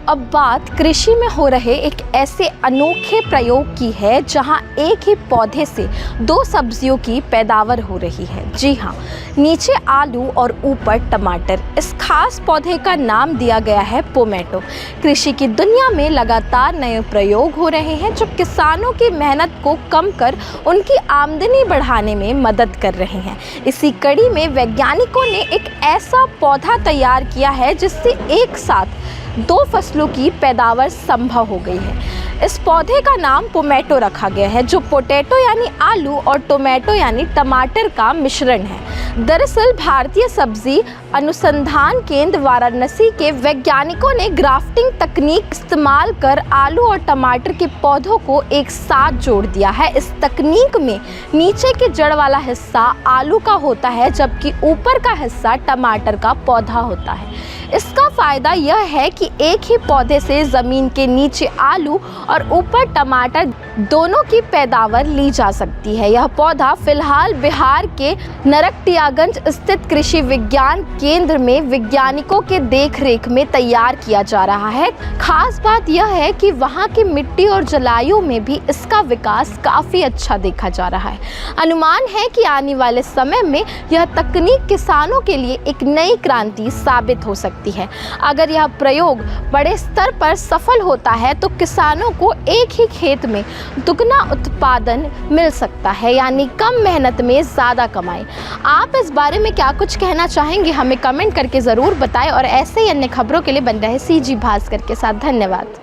अब बात कृषि में हो रहे एक ऐसे अनोखे प्रयोग की है जहां एक ही पौधे से दो सब्जियों की पैदावार हो रही है। जी हां, नीचे आलू और ऊपर टमाटर। इस खास पौधे का नाम दिया गया है पोमैटो। कृषि की दुनिया में लगातार नए प्रयोग हो रहे हैं जो किसानों की मेहनत को कम कर उनकी आमदनी बढ़ाने में मदद कर रहे हैं। इसी कड़ी में वैज्ञानिकों ने एक ऐसा पौधा तैयार किया है जिससे एक साथ दो फसलों की पैदावार संभव हो गई है। इस पौधे का नाम पोमैटो रखा गया है जो पोटैटो यानी आलू और टोमेटो यानी टमाटर का मिश्रण है। दरअसल भारतीय सब्जी अनुसंधान केंद्र वाराणसी के वैज्ञानिकों ने ग्राफ्टिंग तकनीक इस्तेमाल कर आलू और टमाटर के पौधों को एक साथ जोड़ दिया है। इस तकनीक में नीचे के जड़ वाला हिस्सा आलू का होता है जबकि ऊपर का हिस्सा टमाटर का पौधा होता है। इसका फ़ायदा यह है कि एक ही पौधे से ज़मीन के नीचे आलू और ऊपर टमाटर दोनों की पैदावार ली जा सकती है। यह पौधा फिलहाल बिहार के नरकटियागंज स्थित कृषि विज्ञान केंद्र में वैज्ञानिकों के देखरेख में तैयार किया जा रहा है। खास बात यह है कि वहाँ की मिट्टी और जलवायु में भी इसका विकास काफ़ी अच्छा देखा जा रहा है। अनुमान है कि आने वाले समय में यह तकनीक किसानों के लिए एक नई क्रांति साबित हो सकती है। अगर यह प्रयोग बड़े स्तर पर सफल होता है तो किसानों को एक ही खेत में दुगना उत्पादन मिल सकता है, यानी कम मेहनत में ज़्यादा कमाई। आप इस बारे में क्या कुछ कहना चाहेंगे, हमें कमेंट करके ज़रूर बताएं और ऐसे ही अन्य खबरों के लिए बन रहे CG भास्कर के साथ। धन्यवाद।